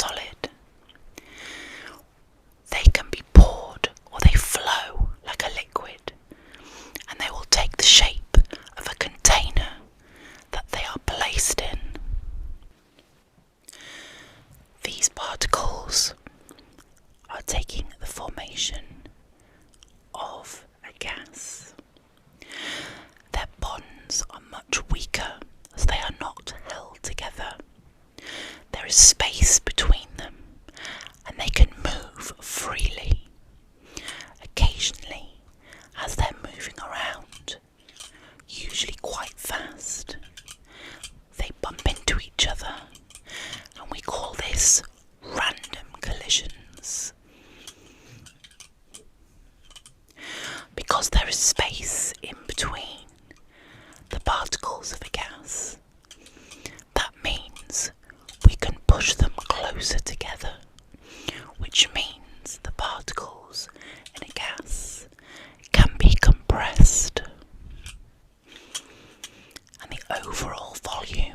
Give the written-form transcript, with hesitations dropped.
solid. They can be poured or they flow like a liquid, and they will take the shape of a container that they are placed in. These particles are taking the formation of a gas. Their bonds are much weaker as they are not held together. There is space between them and they can move freely. Occasionally, as they're moving around, usually quite fast, they bump into each other, and we call this random collisions. Because there is space in between the particles of a gas, that means we can push them closer together, which means the particles in a gas can be compressed, and the overall volume